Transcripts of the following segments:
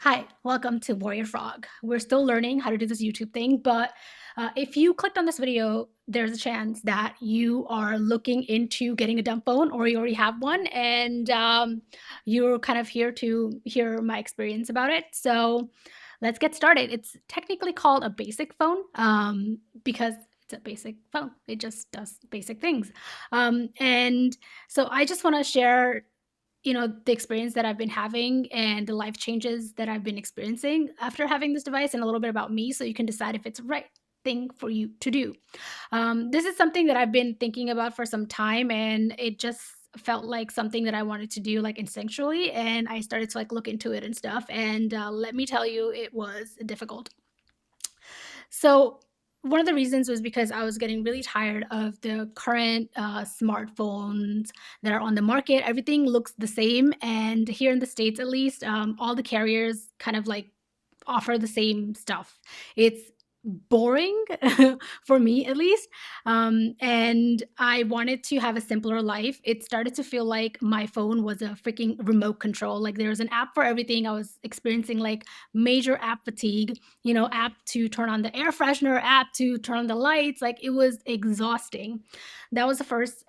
Hi, welcome to Warrior Frog. We're still learning how to do this YouTube thing, but if you clicked on this video, there's a chance that you are looking into getting a dumb phone or you already have one, and you're kind of here to hear my experience about it. So let's get started. It's technically called a basic phone because it's a basic phone. It just does basic things. And so I just want to share the experience that I've been having and the life changes that I've been experiencing after having this device and a little bit about me so you can decide if it's the right thing for you to do. This is something that I've been thinking about for some time and it just felt like something that I wanted to do like instinctually, and I started to like look into it and stuff, and let me tell you, it was difficult. So one of the reasons was because I was getting really tired of the current smartphones that are on the market. Everything looks the same, and here in the States, at least, all the carriers kind of like offer the same stuff. It's boring for me at least. And I wanted to have a simpler life. It started to feel like my phone was a freaking remote control. Like there was an app for everything. I was experiencing like major app fatigue, app to turn on the air freshener, app to turn on the lights. Like it was exhausting. That was the first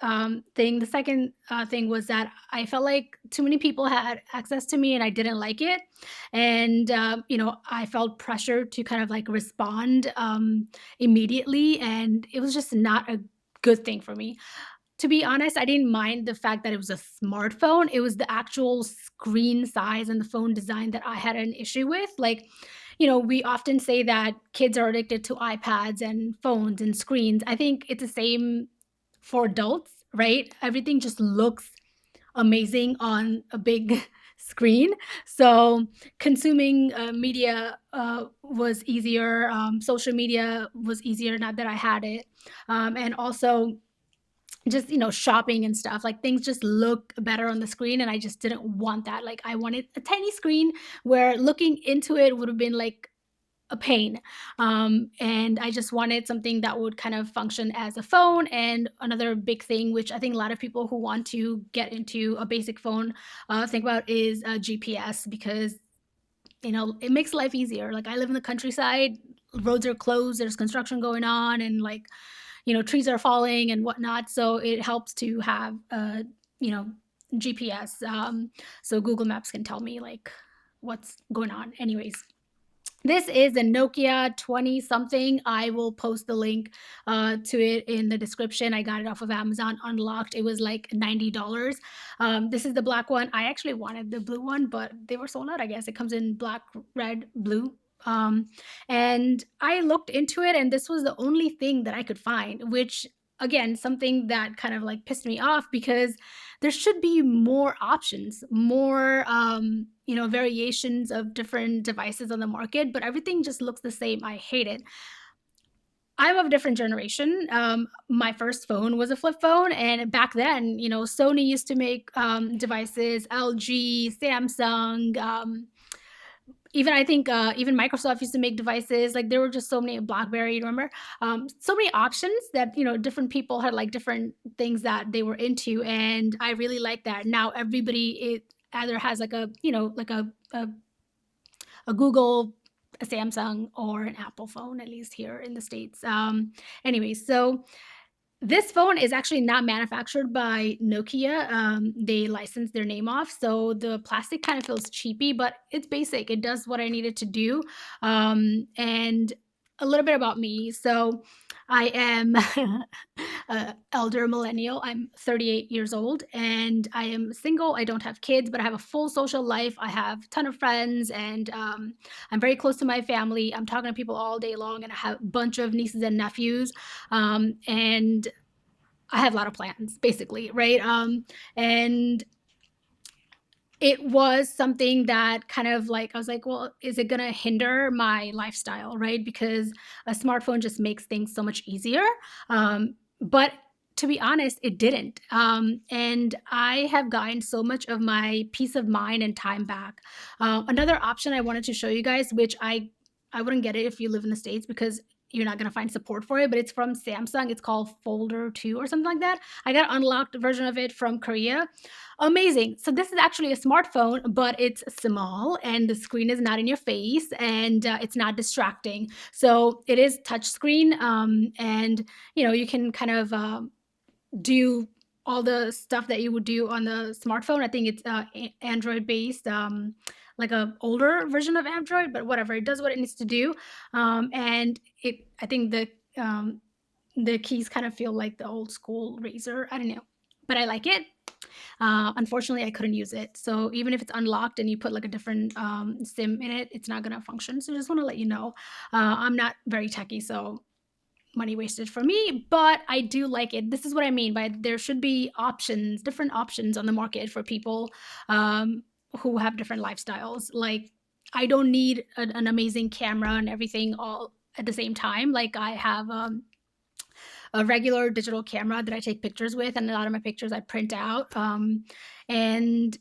thing. The second thing was that I felt like too many people had access to me and I didn't like it. And I felt pressure to kind of like respond immediately, and it was just not a good thing for me. To be honest, I didn't mind the fact that it was a smartphone. It was the actual screen size and the phone design that I had an issue with. Like, we often say that kids are addicted to iPads and phones and screens. I think it's the same for adults, right? Everything just looks amazing on a big screen. So consuming media was easier. Social media was easier now that I had it. And also just, shopping and stuff, like things just look better on the screen. And I just didn't want that. Like I wanted a tiny screen where looking into it would have been like a pain. And I just wanted something that would kind of function as a phone. And another big thing, which I think a lot of people who want to get into a basic phone think about, is GPS, because it makes life easier. Like I live in the countryside, roads are closed, there's construction going on, and like trees are falling and whatnot. So it helps to have you know GPS, so Google Maps can tell me like what's going on. Anyways, this is a Nokia 20 something. I will post the link to it in the description. I got it off of Amazon unlocked. It was like $90. This is the black one. I actually wanted the blue one, but they were sold out, I guess. It comes in black, red, blue. Um, and I looked into it, and this was the only thing that I could find, which again, something that kind of like pissed me off, because there should be more options, more variations of different devices on the market, but everything just looks the same. I hate it. I'm of a different generation. My first phone was a flip phone, and back then, Sony used to make devices, LG, Samsung, even I think even Microsoft used to make devices. Like there were just so many, BlackBerry, remember? So many options that different people had like different things that they were into, and I really like that. Now everybody either has like a Google, a Samsung, or an Apple phone, at least here in the States. Anyway, so this phone is actually not manufactured by Nokia. They licensed their name off, so the plastic kind of feels cheapy, but it's basic. It does what I needed to do. And a little bit about me. So I am a elder millennial. I'm 38 years old, and I am single. I don't have kids, but I have a full social life. I have a ton of friends, and I'm very close to my family. I'm talking to people all day long, and I have a bunch of nieces and nephews. And I have a lot of plans, basically, right? And it was something that kind of like, I was like, well, is it going to hinder my lifestyle, right? Because a smartphone just makes things so much easier. But to be honest, it didn't. And I have gotten so much of my peace of mind and time back. Another option I wanted to show you guys, which I wouldn't get it if you live in the States, because you're not gonna find support for it, but it's from Samsung. It's called Folder 2 or something like that. I got an unlocked version of it from Korea. Amazing. So this is actually a smartphone, but it's small and the screen is not in your face and it's not distracting. So it is touchscreen, and you can kind of do all the stuff that you would do on the smartphone. I think it's Android based, like a older version of Android, but whatever. It does what it needs to do, and I think the keys kind of feel like the old school Razor. I don't know, but I like it. Unfortunately, I couldn't use it. So even if it's unlocked and you put like a different SIM in it, it's not gonna function. So just want to let you know, I'm not very techy, so money wasted for me, but I do like it. This is what I mean by there should be options, different options on the market for people who have different lifestyles. Like, I don't need an amazing camera and everything all at the same time. Like, I have a regular digital camera that I take pictures with, and a lot of my pictures I print out. And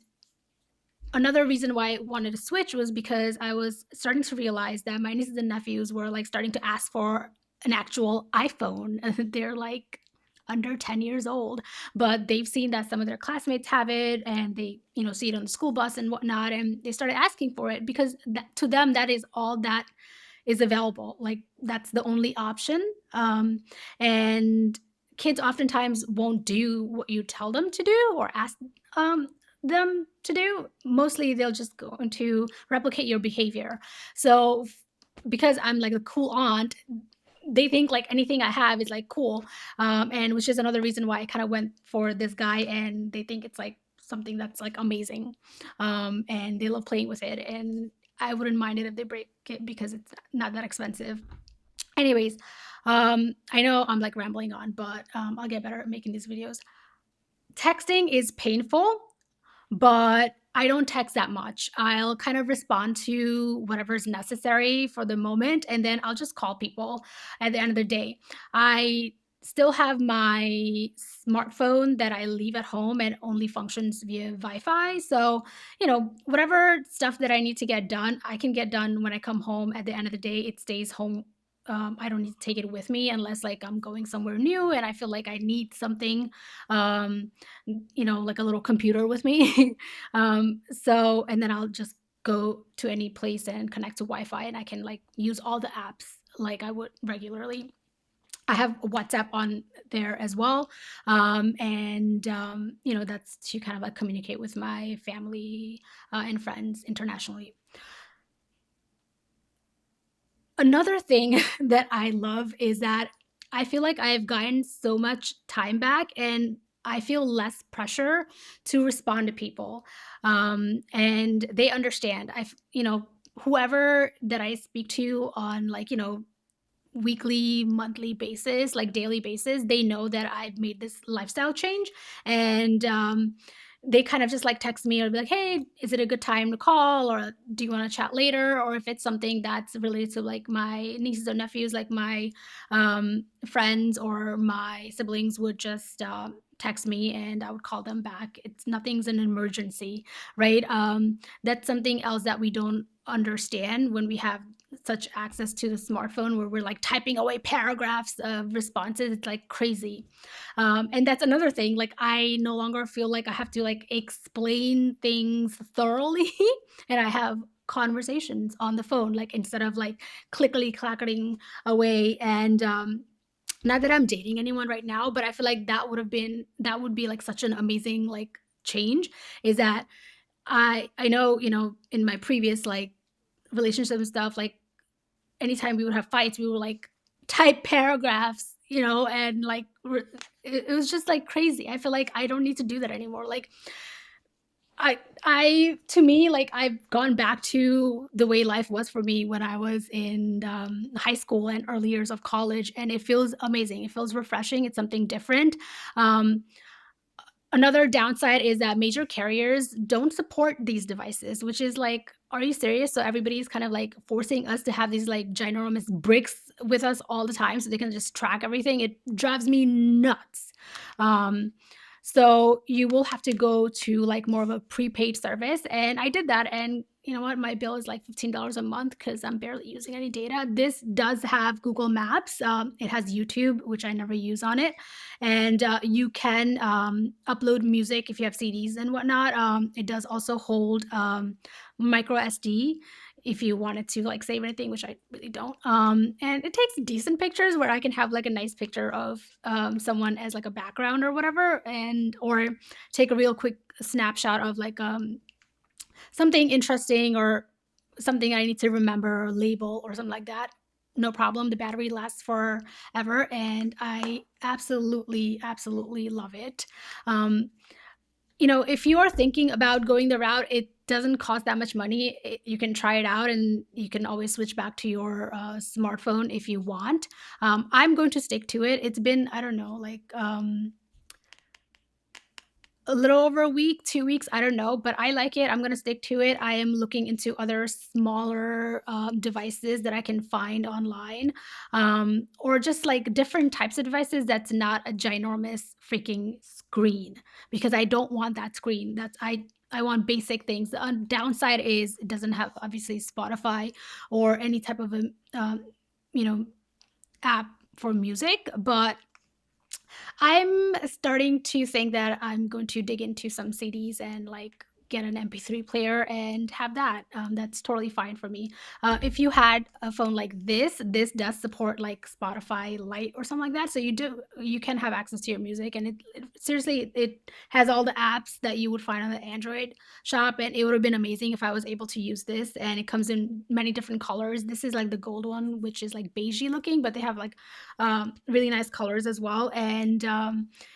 another reason why I wanted to switch was because I was starting to realize that my nieces and nephews were like starting to ask for an actual iPhone. They're like under 10 years old, but they've seen that some of their classmates have it and they, see it on the school bus and whatnot. And they started asking for it because to them, that is all that is available. Like, that's the only option. And kids oftentimes won't do what you tell them to do or ask um, them to do. Mostly they'll just go into replicate your behavior. So because I'm like a cool aunt, they think like anything I have is like cool. And which is another reason why I kind of went for this guy, and they think it's like something that's like amazing. And they love playing with it. And I wouldn't mind it if they break it because it's not that expensive. Anyways, I know I'm like rambling on, but I'll get better at making these videos. Texting is painful, but I don't text that much. I'll kind of respond to whatever's necessary for the moment, and then I'll just call people at the end of the day. I still have my smartphone that I leave at home and only functions via Wi-Fi. So, whatever stuff that I need to get done, I can get done when I come home. At the end of the day, it stays home. I don't need to take it with me unless like I'm going somewhere new and I feel like I need something. Um, like a little computer with me. So, and then I'll just go to any place and connect to Wi-Fi, and I can like use all the apps like I would regularly. I have WhatsApp on there as well. And, that's to kind of like communicate with my family and friends internationally. Another thing that I love is that I feel like I've gotten so much time back and I feel less pressure to respond to people. And they understand. Whoever that I speak to on like, weekly, monthly basis, like daily basis, they know that I've made this lifestyle change. And they kind of just like text me or be like, hey, is it a good time to call? Or do you want to chat later? Or if it's something that's related to like my nieces or nephews, like my friends or my siblings would just text me and I would call them back. It's nothing's an emergency, right? That's something else that we don't understand when we have such access to the smartphone where we're like typing away paragraphs of responses. It's like crazy. And that's another thing. Like, I no longer feel like I have to like explain things thoroughly, and I have conversations on the phone, like instead of like clickety clacketing away. And not that I'm dating anyone right now, but I feel like that would be like such an amazing like change. Is that I know, in my previous like relationship and stuff, like anytime we would have fights, we would like type paragraphs, and like it was just like crazy. I feel like I don't need to do that anymore. Like, I to me, like, I've gone back to the way life was for me when I was in high school and early years of college, and it feels amazing. It feels refreshing. It's something different. Um, Another downside is that major carriers don't support these devices, which is like, are you serious? So everybody's kind of like forcing us to have these like ginormous bricks with us all the time so they can just track everything. It drives me nuts. Um, so you will have to go to like more of a prepaid service. And I did that. And you know what, my bill is like $15 a month because I'm barely using any data. This does have Google Maps. It has YouTube, which I never use on it. And you can upload music if you have CDs and whatnot. It does also hold micro SD if you wanted to like save anything, which I really don't. And it takes decent pictures where I can have like a nice picture of someone as like a background or whatever, and or take a real quick snapshot of like something interesting or something I need to remember or label or something like that. No problem. The battery lasts forever, and I absolutely, absolutely love it. Um, if you are thinking about going the route, it doesn't cost that much money. You can try it out, and you can always switch back to your smartphone if you want. I'm going to stick to it. It's been, I don't know, like a little over a week, 2 weeks, I don't know, but I like it. I'm gonna stick to it. I am looking into other smaller, devices that I can find online, or just, like, different types of devices that's not a ginormous freaking screen, because I don't want that screen. I want basic things. The downside is it doesn't have, obviously, Spotify or any type of, you know, app for music, but I'm starting to think that I'm going to dig into some CDs and like get an MP3 player and have that. That's totally fine for me. If you had a phone like this does support like Spotify Lite or something like that. So you can have access to your music, and seriously, it has all the apps that you would find on the Android shop, and it would have been amazing if I was able to use this. And it comes in many different colors. This is like the gold one, which is like beigey looking, but they have like really nice colors as well. And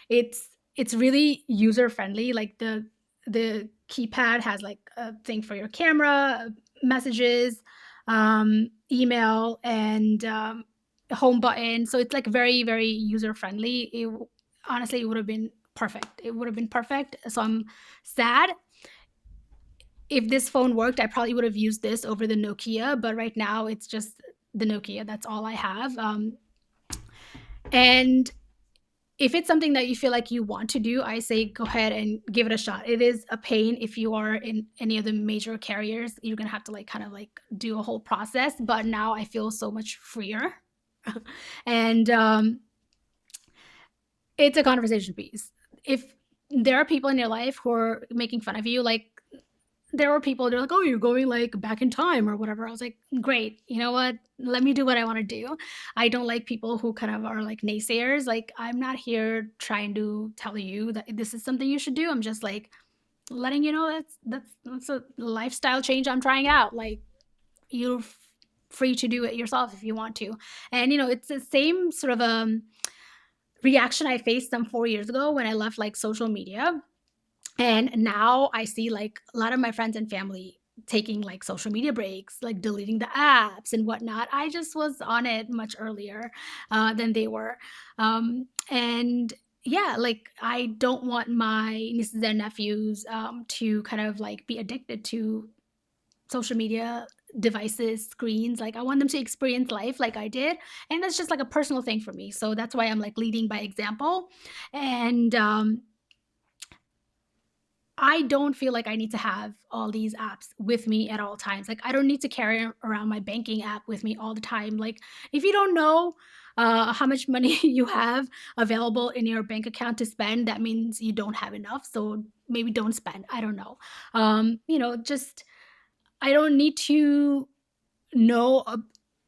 it's really user friendly. Like the keypad has like a thing for your camera, messages, email, and home button. So it's like very, very user friendly. Honestly, it would have been perfect. It would have been perfect. So I'm sad. If this phone worked, I probably would have used this over the Nokia, but right now it's just the Nokia. That's all I have. And if it's something that you feel like you want to do, I say go ahead and give it a shot. It is a pain if you are in any of the major carriers. You're gonna have to like kind of like do a whole process. But now I feel so much freer, and it's a conversation piece. If there are people in your life who are making fun of you, like there were people, they're like, oh, you're going like back in time or whatever. I was like, great, you know what, let me do what I want to do. I don't like people who kind of are like naysayers. Like, I'm not here trying to tell you that this is something you should do. I'm just like letting you know that's a lifestyle change I'm trying out. Like, you're free to do it yourself if you want to. And it's the same sort of reaction I faced some 4 years ago when I left like social media. And now I see like a lot of my friends and family taking like social media breaks, like deleting the apps and whatnot. I just was on it much earlier than they were. And yeah, like I don't want my nieces and nephews to kind of like be addicted to social media devices, screens. Like I want them to experience life like I did. And that's just like a personal thing for me. So that's why I'm like leading by example. And I don't feel like I need to have all these apps with me at all times. Like, I don't need to carry around my banking app with me all the time. Like, if you don't know how much money you have available in your bank account to spend, that means you don't have enough. So maybe don't spend. I don't know. Just I don't need to know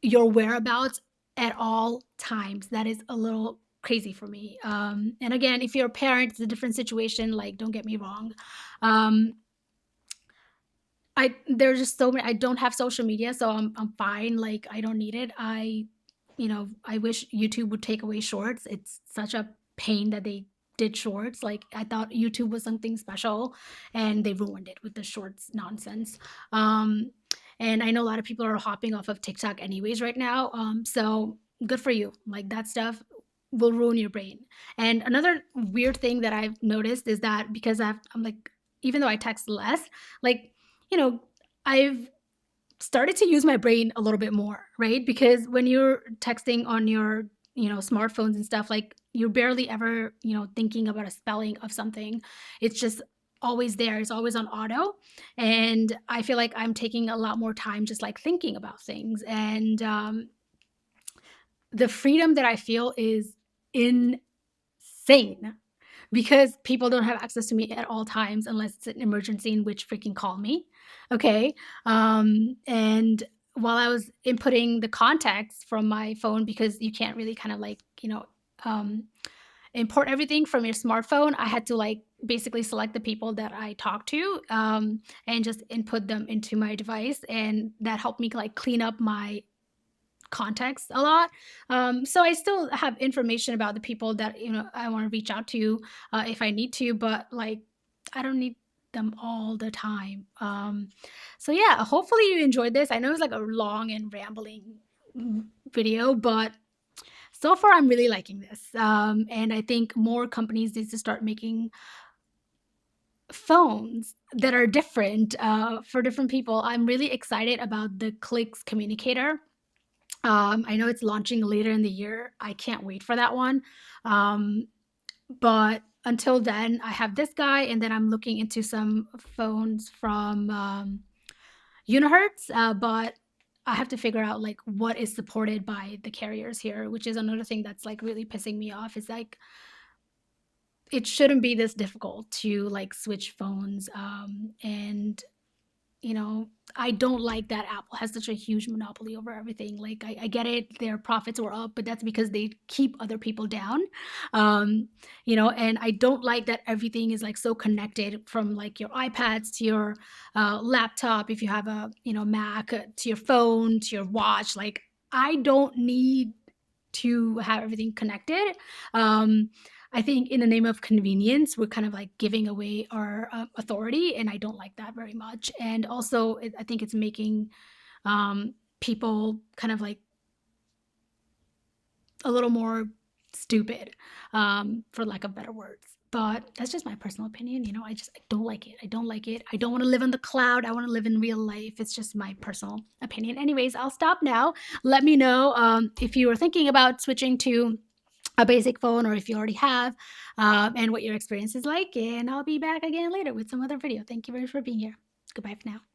your whereabouts at all times. That is a little crazy for me. And again, if you're a parent, it's a different situation. Like, don't get me wrong. Um, I there's just so many. I don't have social media, so I'm fine. Like, I don't need it. I wish YouTube would take away shorts. It's such a pain that they did shorts. Like, I thought YouTube was something special, and they ruined it with the shorts nonsense. Um, and I know a lot of people are hopping off of TikTok anyways right now. So good for you. Like, that stuff will ruin your brain. And another weird thing that I've noticed is that because I'm like, even though I text less, like, you know, I've started to use my brain a little bit more, right? Because when you're texting on your, smartphones and stuff, like you're barely ever, thinking about a spelling of something. It's just always there. It's always on auto, and I feel like I'm taking a lot more time just like thinking about things. And the freedom that I feel is insane because people don't have access to me at all times unless it's an emergency, in which freaking call me. Okay. And while I was inputting the contacts from my phone, because you can't really kind of like, um, import everything from your smartphone, I had to like basically select the people that I talk to, and just input them into my device. And that helped me like clean up my context a lot. So I still have information about the people that I want to reach out to if I need to, but like I don't need them all the time. So yeah, hopefully you enjoyed this. I know it's like a long and rambling video, but so far I'm really liking this. And I think more companies need to start making phones that are different for different people. I'm really excited about the Clicks Communicator. I know it's launching later in the year. I can't wait for that one. Um, but until then, I have this guy, and then I'm looking into some phones from Unihertz. But I have to figure out like what is supported by the carriers here, which is another thing that's like really pissing me off. Is like it shouldn't be this difficult to like switch phones. And I don't like that Apple has such a huge monopoly over everything. Like, I get it, their profits were up, but that's because they keep other people down. And I don't like that everything is like so connected, from like your iPads to your laptop, if you have a, Mac, to your phone, to your watch. Like, I don't need to have everything connected. Um, I think in the name of convenience, we're kind of like giving away our authority, and I don't like that very much. And also, I think it's making people kind of like a little more stupid, for lack of better words. But that's just my personal opinion. I don't like it. I don't like it. I don't want to live on the cloud. I want to live in real life. It's just my personal opinion. Anyways, I'll stop now. Let me know if you are thinking about switching to a basic phone, or if you already have, and what your experience is like. And I'll be back again later with some other video. Thank you very much for being here. Goodbye for now.